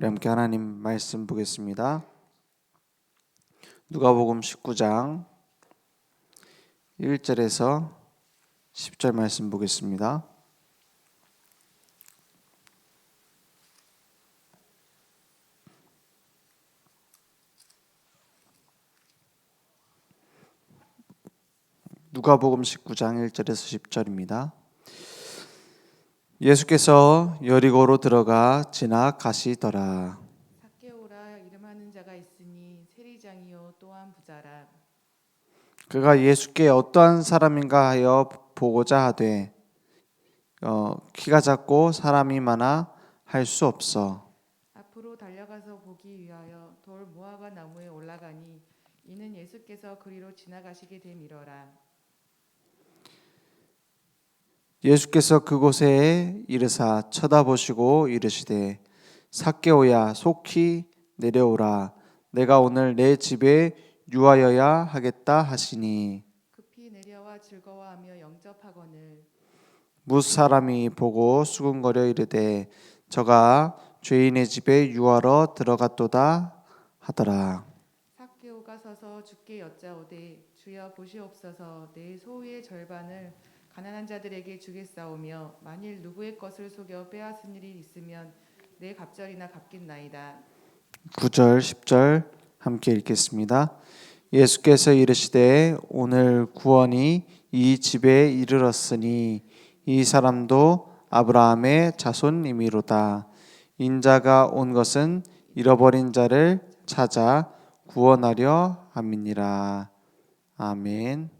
우리 함께 하나님 말씀 보겠습니다. 누가복음 19장 1절에서 10절 말씀 보겠습니다. 누가복음 19장 1절에서 10절입니다. 예수께서 여리고로 들어가 지나가시더라. 삭개오라 이름하는 자가 있으니 세리장이요 또한 부자라. 그가 예수께 어떠한 사람인가 하여 보고자 하되 키가 작고 사람이 많아 할 수 없어. 앞으로 달려가서 보기 위하여 돌 무화과 나무에 올라가니 이는 예수께서 그리로 지나가시게 됨이러라. 예수께서 그곳에 이르사 쳐다보시고 이르시되 삭개오야 속히 내려오라. 내가 오늘 내 집에 유하여야 하겠다 하시니 급히 내려와 즐거워하며 영접하거늘. 뭇 사람이 보고 수군거려 이르되 저가 죄인의 집에 유하러 들어갔도다 하더라. 삭개오가 서서 주께 여짜오되 주여 보시옵소서 내 소유의 절반을 가난한 자들에게 주겠사오며 만일 누구의 것을 속여 빼앗은 일이 있으면 내 갑절이나 갚겠나이다. 9절 10절 함께 읽겠습니다. 예수께서 이르시되 오늘 구원이 이 집에 이르렀으니 이 사람도 아브라함의 자손이미로다. 인자가 온 것은 잃어버린 자를 찾아 구원하려 함이니라. 아멘.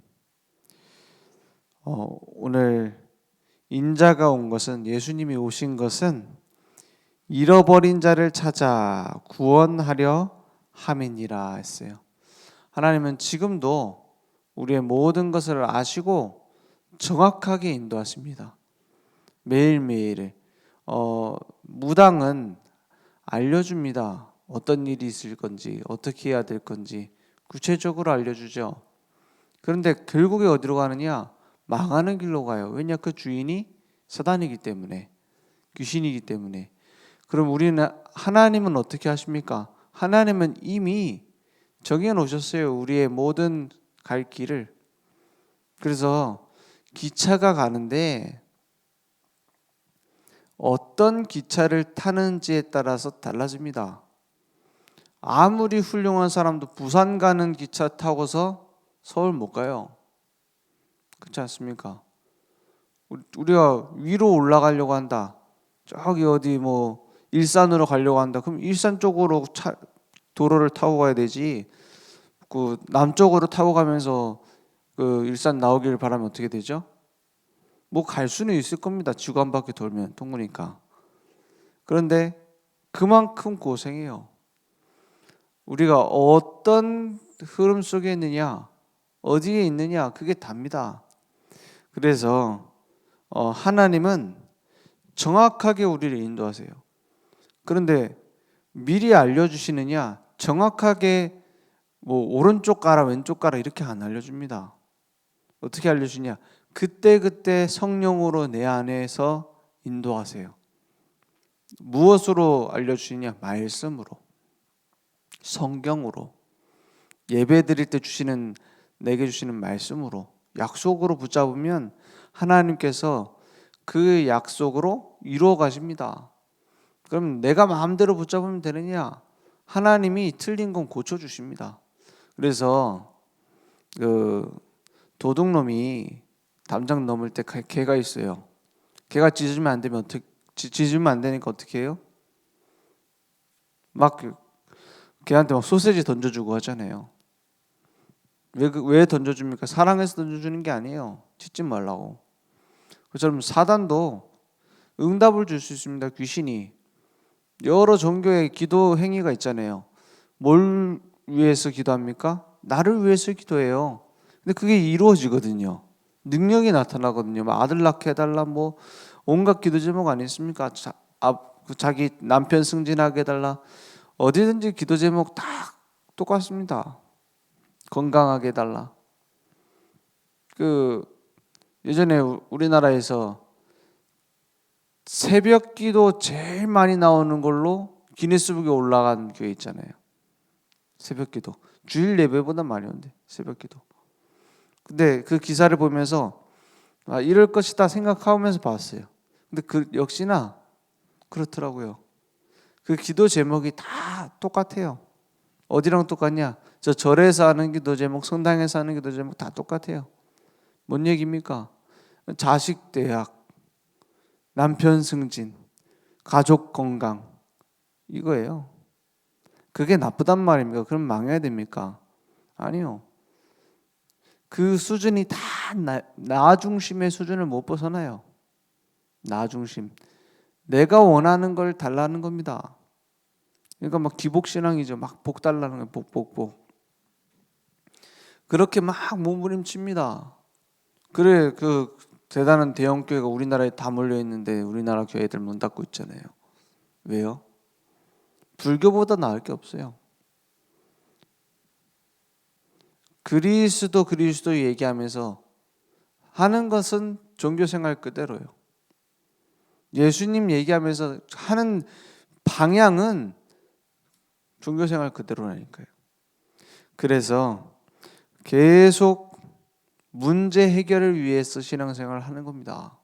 오늘 인자가 온 것은, 예수님이 오신 것은 잃어버린 자를 찾아 구원하려 함이니라 했어요. 하나님은 지금도 우리의 모든 것을 아시고 정확하게 인도하십니다. 매일매일 무당은 알려줍니다. 어떤 일이 있을 건지, 어떻게 해야 될 건지 구체적으로 알려주죠. 그런데 결국에 어디로 가느냐? 망하는 길로 가요. 왜냐? 그 주인이 사단이기 때문에, 귀신이기 때문에. 그럼 하나님은 어떻게 하십니까? 하나님은 이미 정해놓으셨어요. 우리의 모든 갈 길을. 그래서 기차가 가는데 어떤 기차를 타는지에 따라서 달라집니다. 아무리 훌륭한 사람도 부산 가는 기차 타고서 서울 못 가요. 그렇지 않습니까? 우리가 위로 올라가려고 한다. 저기 어디 일산으로 가려고 한다. 그럼 일산 쪽으로 도로를 타고 가야 되지. 그 남쪽으로 타고 가면서 그 일산 나오기를 바라면 어떻게 되죠? 갈 수는 있을 겁니다. 지구 한 바퀴 돌면 통구니까. 그런데 그만큼 고생해요. 우리가 어떤 흐름 속에 있느냐, 어디에 있느냐, 그게 답니다. 그래서 하나님은 정확하게 우리를 인도하세요. 그런데 미리 알려주시느냐, 정확하게 오른쪽 가라 왼쪽 가라 이렇게 안 알려줍니다. 어떻게 알려주냐? 그때그때 성령으로 내 안에서 인도하세요. 무엇으로 알려주시냐? 말씀으로, 성경으로, 예배 드릴 때 내게 주시는 말씀으로, 약속으로 붙잡으면 하나님께서 그 약속으로 이루어 가십니다. 그럼 내가 마음대로 붙잡으면 되느냐? 하나님이 틀린 건 고쳐주십니다. 그래서 그 도둑놈이 담장 넘을 때 개가 있어요. 개가 짖으면 안 되면 짖으면 안 되니까 어떻게 해요? 걔한테 소세지 던져주고 하잖아요. 왜 던져줍니까? 사랑해서 던져주는 게 아니에요. 짖지 말라고. 그처럼 사단도 응답을 줄 수 있습니다. 귀신이 여러 종교의 기도 행위가 있잖아요. 뭘 위해서 기도합니까? 나를 위해서 기도해요. 근데 그게 이루어지거든요. 능력이 나타나거든요. 아들 낳게 해달라, 온갖 기도 제목 아니겠습니까? 자기 남편 승진하게 해달라. 어디든지 기도 제목 다 똑같습니다. 건강하게 해달라. 예전에 우리나라에서 새벽 기도 제일 많이 나오는 걸로 기네스북에 올라간 교회 있잖아요. 새벽기도. 주일 예배보다 많이 온대. 새벽기도. 근데 그 기사를 보면서 이럴 것이다 생각하면서 봤어요. 근데 그 역시나 그렇더라고요. 그 기도 제목이 다 똑같아요. 어디랑 똑같냐? 저 절에서 하는 기도 제목, 성당에서 하는 기도 제목 다 똑같아요. 뭔 얘기입니까? 자식 대학, 남편 승진, 가족 건강 이거예요. 그게 나쁘단 말입니까? 그럼 망해야 됩니까? 아니요. 그 수준이 다 나 중심의 수준을 못 벗어나요. 나 중심. 내가 원하는 걸 달라는 겁니다. 그러니까 막 기복신앙이죠. 막 복 달라는 거예요. 복. 그렇게 막 몸부림칩니다. 그래 그 대단한 대형 교회가 우리나라에 다 몰려 있는데 우리나라 교회들 문 닫고 있잖아요. 왜요? 불교보다 나을 게 없어요. 그리스도 얘기하면서 하는 것은 종교생활 그대로예요. 예수님 얘기하면서 하는 방향은 종교생활 그대로라니까요. 그래서 계속 문제 해결을 위해서 신앙생활을 하는 겁니다.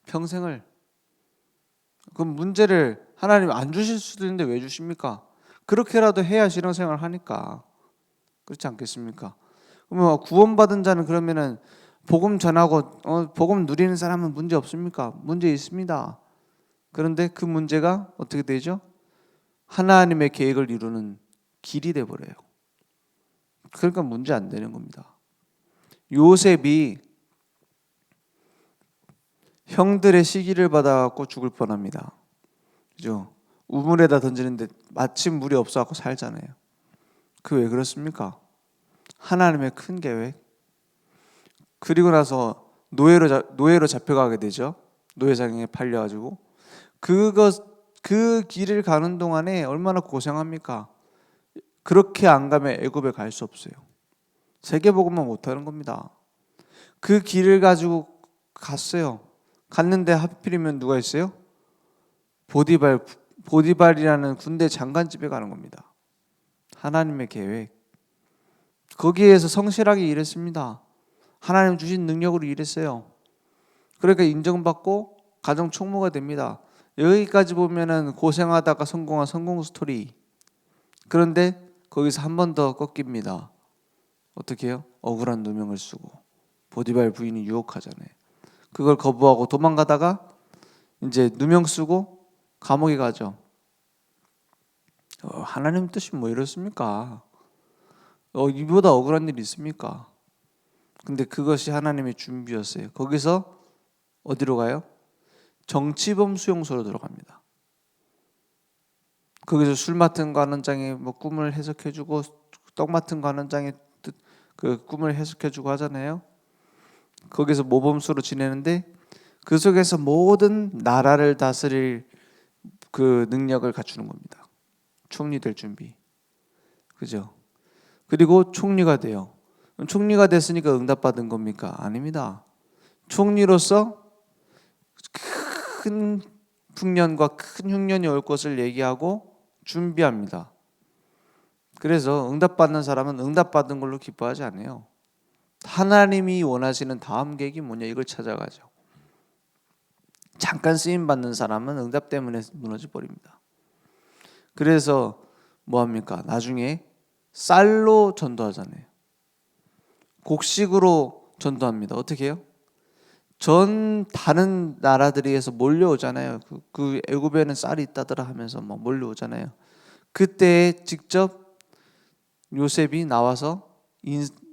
평생을. 그럼 문제를 하나님 안 주실 수도 있는데 왜 주십니까? 그렇게라도 해야 신앙생활을 하니까. 그렇지 않겠습니까? 그러면 구원받은 자는 그러면은 복음 전하고 복음 누리는 사람은 문제 없습니까? 문제 있습니다. 그런데 그 문제가 어떻게 되죠? 하나님의 계획을 이루는 길이 돼 버려요. 그러니까 문제 안 되는 겁니다. 요셉이 형들의 시기를 받아갖고 죽을 뻔합니다. 그죠? 우물에다 던지는데 마침 물이 없어갖고 살잖아요. 그 왜 그렇습니까? 하나님의 큰 계획. 그리고 나서 노예로 잡혀가게 되죠. 노예장에 팔려가지고 그 길을 가는 동안에 얼마나 고생합니까? 그렇게 안 가면 애굽에 갈 수 없어요. 세계복음만 못하는 겁니다. 그 길을 가지고 갔어요. 갔는데 하필이면 누가 있어요? 보디발이라는 군대 장관집에 가는 겁니다. 하나님의 계획. 거기에서 성실하게 일했습니다. 하나님 주신 능력으로 일했어요. 그러니까 인정받고 가정 총무가 됩니다. 여기까지 보면은 고생하다가 성공한 성공 스토리. 그런데 거기서 한 번 더 꺾입니다. 어떻게 해요? 억울한 누명을 쓰고 보디발 부인이 유혹하잖아요. 그걸 거부하고 도망가다가 이제 누명 쓰고 감옥에 가죠. 하나님 뜻이 뭐 이렇습니까? 이보다 억울한 일이 있습니까? 근데 그것이 하나님의 준비였어요. 거기서 어디로 가요? 정치범 수용소로 들어갑니다. 거기서 술 맡은 관원장이 뭐 꿈을 해석해주고 떡 맡은 관원장이 그 꿈을 해석해주고 하잖아요. 거기서 모범수로 지내는데 그 속에서 모든 나라를 다스릴 그 능력을 갖추는 겁니다. 총리 될 준비. 그죠? 그리고 총리가 돼요. 총리가 됐으니까 응답받은 겁니까? 아닙니다. 총리로서 큰 풍년과 큰 흉년이 올 것을 얘기하고 준비합니다. 그래서 응답받는 사람은 응답받은 걸로 기뻐하지 않아요. 하나님이 원하시는 다음 계획이 뭐냐 이걸 찾아가죠. 잠깐 쓰임 받는 사람은 응답 때문에 무너져 버립니다. 그래서 뭐 합니까? 나중에 쌀로 전도하잖아요. 곡식으로 전도합니다. 어떻게 해요? 다른 나라들에서 몰려오잖아요. 그 애굽에는 쌀이 있다더라 하면서 막 몰려오잖아요. 그때 직접 요셉이 나와서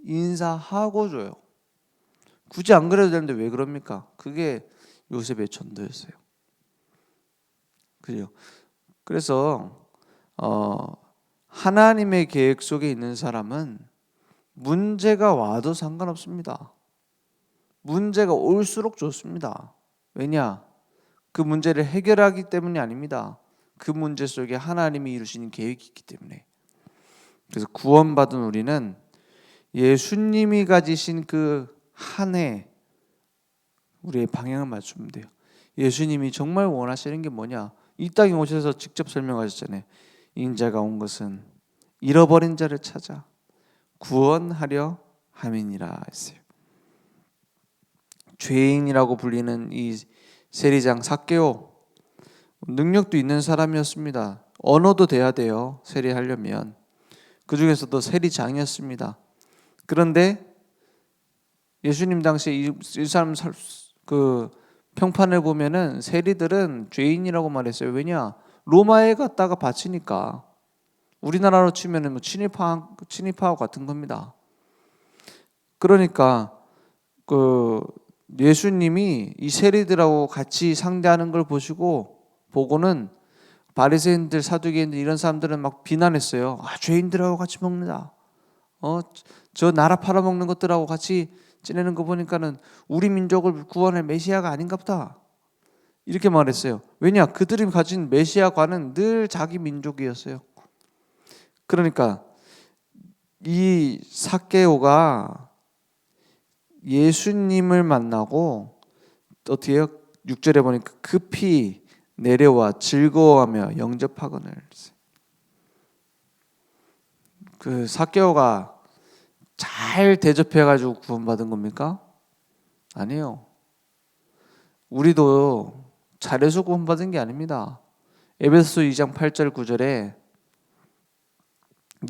인사하고 줘요. 굳이 안 그래도 되는데 왜 그럽니까? 그게 요셉의 전도였어요. 그죠? 그래서 하나님의 계획 속에 있는 사람은 문제가 와도 상관없습니다. 문제가 올수록 좋습니다. 왜냐? 그 문제를 해결하기 때문이 아닙니다. 그 문제 속에 하나님이 이루시는 계획이 있기 때문에. 그래서 구원받은 우리는 예수님이 가지신 그 한 해 우리의 방향을 맞추면 돼요. 예수님이 정말 원하시는 게 뭐냐? 이 땅에 오셔서 직접 설명하셨잖아요. 인자가 온 것은 잃어버린 자를 찾아 구원하려 함이니라 했어요. 죄인이라고 불리는 이 세리장 삭개오, 능력도 있는 사람이었습니다. 언어도 돼야 돼요. 세리하려면. 그 중에서도 세리장이었습니다. 그런데 예수님 당시에 이 사람 그 평판을 보면은 세리들은 죄인이라고 말했어요. 왜냐? 로마에 갔다가 바치니까. 우리나라로 치면은 뭐 친입하고 같은 겁니다. 그러니까 그 예수님이 이 세리들하고 같이 상대하는 걸 보고는 바리새인들, 사두개인들 이런 사람들은 막 비난했어요. 죄인들하고 같이 먹는다. 저 나라 팔아먹는 것들하고 같이 지내는 거 보니까는 우리 민족을 구원할 메시아가 아닌가 보다. 이렇게 말했어요. 왜냐? 그들이 가진 메시아관은 늘 자기 민족이었어요. 그러니까 이 삭개오가 예수님을 만나고 어떻게 해요? 6절에 보니까 급히 내려와 즐거워하며 영접하거늘. 그 삭개오가 잘 대접해가지고 구원받은 겁니까? 아니에요. 우리도 잘해서 구원받은 게 아닙니다. 에베소서 2장 8절 9절에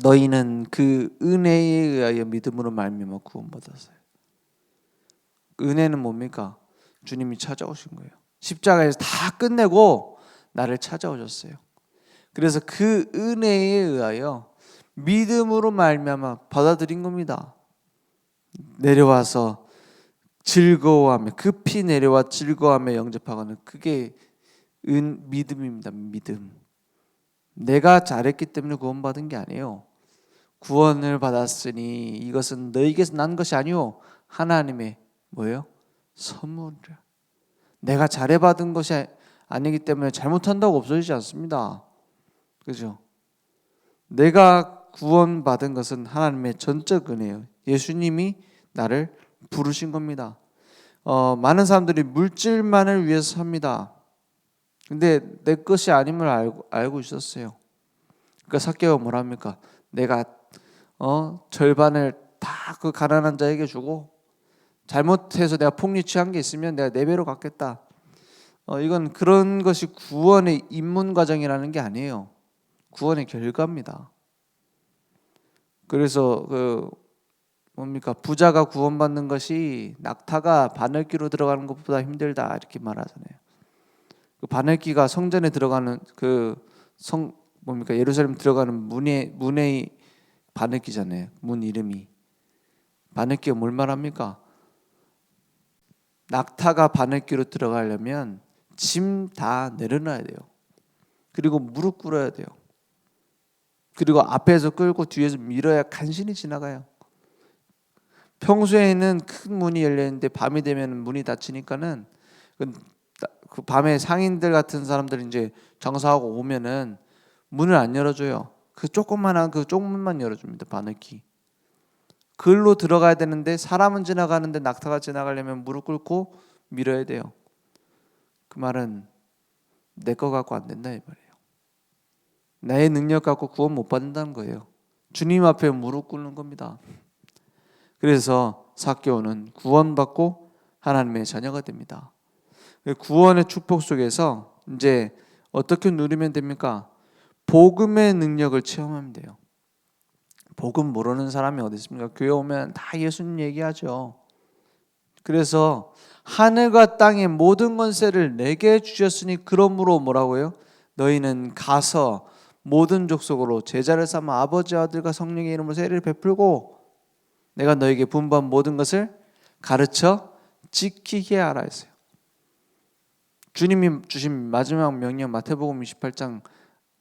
너희는 그 은혜에 의하여 믿음으로 말미암아 구원받았어요. 은혜는 뭡니까? 주님이 찾아오신 거예요. 십자가에서 다 끝내고 나를 찾아오셨어요. 그래서 그 은혜에 의하여 믿음으로 말미암아 받아들인 겁니다. 내려와서 즐거워하며 급히 내려와 즐거워하며 영접하거든. 그게 믿음입니다. 믿음. 내가 잘했기 때문에 구원받은 게 아니에요. 구원을 받았으니 이것은 너희에게서 난 것이 아니오 하나님의 뭐예요? 선물이야. 내가 잘해받은 것이 아니기 때문에 잘못한다고 없어지지 않습니다. 그죠? 내가 구원받은 것은 하나님의 전적 은혜예요. 예수님이 나를 부르신 겁니다. 많은 사람들이 물질만을 위해서 삽니다. 근데 내 것이 아님을 알고 있었어요. 그러니까 삭개오가 뭐랍니까? 내가 절반을 다 그 가난한 자에게 주고 잘못해서 내가 폭리 취한 게 있으면 내가 4배로 갚겠다. 이건 그런 것이 구원의 입문 과정이라는 게 아니에요. 구원의 결과입니다. 그래서 뭡니까? 부자가 구원받는 것이 낙타가 바늘귀로 들어가는 것보다 힘들다 이렇게 말하잖아요. 그 바늘귀가 성전에 들어가는 뭡니까? 예루살렘 들어가는 문의 바늘귀잖아요. 문 이름이. 바늘귀가 뭘 말합니까? 낙타가 바늘귀로 들어가려면 짐 다 내려놔야 돼요. 그리고 무릎 꿇어야 돼요. 그리고 앞에서 끌고 뒤에서 밀어야 간신히 지나가요. 평소에는 큰 문이 열려있는데 밤이 되면 문이 닫히니까는 그 밤에 상인들 같은 사람들이 이제 장사하고 오면은 문을 안 열어줘요. 그 조그만한 그 쪽문만 열어줍니다. 바늘귀. 글로 들어가야 되는데 사람은 지나가는데 낙타가 지나가려면 무릎 꿇고 밀어야 돼요. 그 말은 내 거 갖고 안 된다 이 말이에요. 나의 능력 갖고 구원 못 받는다는 거예요. 주님 앞에 무릎 꿇는 겁니다. 그래서 삭개오는 구원받고 하나님의 자녀가 됩니다. 구원의 축복 속에서 이제 어떻게 누리면 됩니까? 복음의 능력을 체험하면 돼요. 복음 모르는 사람이 어디 있습니까? 교회 오면 다 예수님 얘기하죠. 그래서 하늘과 땅의 모든 권세를 내게 주셨으니 그러므로 뭐라고요? 너희는 가서 모든 족속으로 제자를 삼아 아버지와 아들과 성령의 이름으로 세례를 베풀고 내가 너에게 분부한 모든 것을 가르쳐 지키게 하라 했어요. 주님이 주신 마지막 명령 마태복음 28장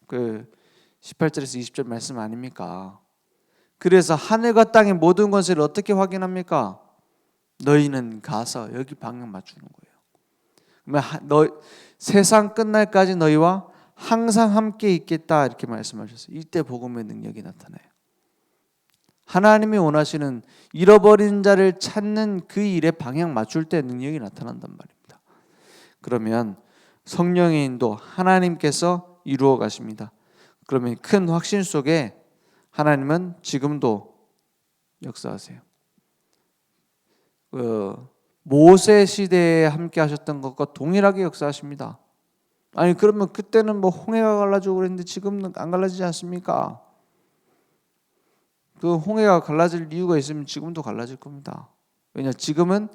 18절에서 20절 말씀 아닙니까? 그래서 하늘과 땅의 모든 권세를 어떻게 확인합니까? 너희는 가서 여기 방향 맞추는 거예요. 세상 끝날까지 너희와 항상 함께 있겠다 이렇게 말씀하셨어요. 이때 복음의 능력이 나타나요. 하나님이 원하시는 잃어버린 자를 찾는 그 일에 방향 맞출 때 능력이 나타난단 말입니다. 그러면 성령의 인도 하나님께서 이루어 가십니다. 그러면 큰 확신 속에 하나님은 지금도 역사하세요. 모세 시대에 함께 하셨던 것과 동일하게 역사하십니다. 아니 그러면 그때는 뭐 홍해가 갈라지고 그랬는데 지금은 안 갈라지지 않습니까? 그 홍해가 갈라질 이유가 있으면 지금도 갈라질 겁니다. 왜냐 지금은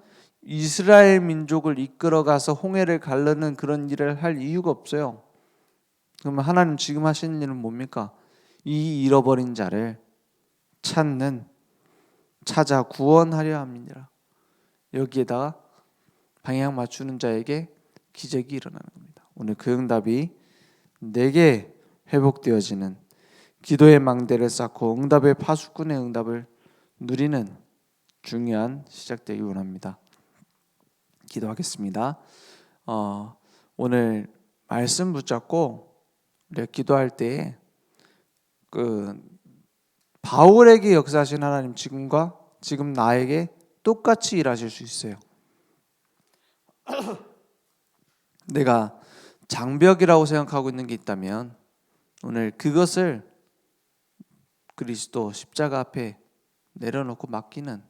이스라엘 민족을 이끌어가서 홍해를 가르는 그런 일을 할 이유가 없어요. 그러면 하나님 지금 하시는 일은 뭡니까? 이 잃어버린 자를 찾아 구원하려 합니다. 여기에다가 방향 맞추는 자에게 기적이 일어나는 겁니다. 오늘 그 응답이 내게 회복되어지는 기도의 망대를 쌓고 응답의 파수꾼의 응답을 누리는 중요한 시작되기 원합니다. 기도하겠습니다. 오늘 말씀 붙잡고 우리가 기도할 때에 바울에게 역사하신 하나님 지금 나에게 똑같이 일하실 수 있어요. 내가 장벽이라고 생각하고 있는 게 있다면 오늘 그것을 그리스도 십자가 앞에 내려놓고 맡기는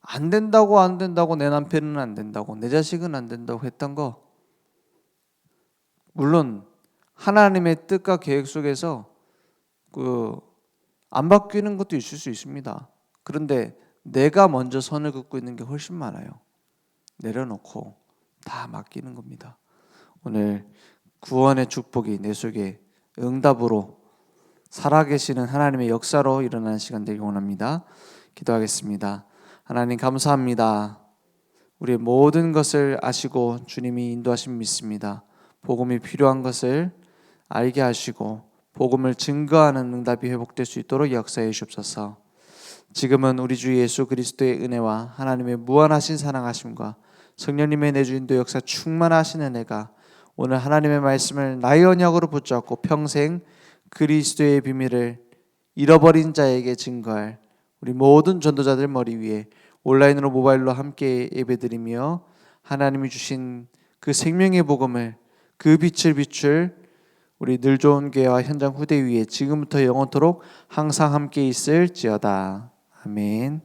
안 된다고 내 남편은 안 된다고 내 자식은 안 된다고 했던 거 물론 하나님의 뜻과 계획 속에서 안 바뀌는 것도 있을 수 있습니다. 그런데 내가 먼저 선을 긋고 있는 게 훨씬 많아요. 내려놓고 다 맡기는 겁니다. 오늘 구원의 축복이 내 속에 응답으로 살아계시는 하나님의 역사로 일어나는 시간 되기 원합니다. 기도하겠습니다. 하나님 감사합니다. 우리의 모든 것을 아시고 주님이 인도하심 믿습니다. 복음이 필요한 것을 알게 하시고 복음을 증거하는 응답이 회복될 수 있도록 역사해 주옵소서. 지금은 우리 주 예수 그리스도의 은혜와 하나님의 무한하신 사랑하심과 성령님의 내주 인도 역사 충만하신 은혜가 오늘 하나님의 말씀을 나의 언약으로 붙잡고 평생 그리스도의 비밀을 잃어버린 자에게 증거할 우리 모든 전도자들 머리 위에 온라인으로 모바일로 함께 예배드리며 하나님이 주신 그 생명의 복음을 그 빛을 비출 우리 늘 좋은 교회와 현장 후대 위에 지금부터 영원토록 항상 함께 있을지어다. 아멘.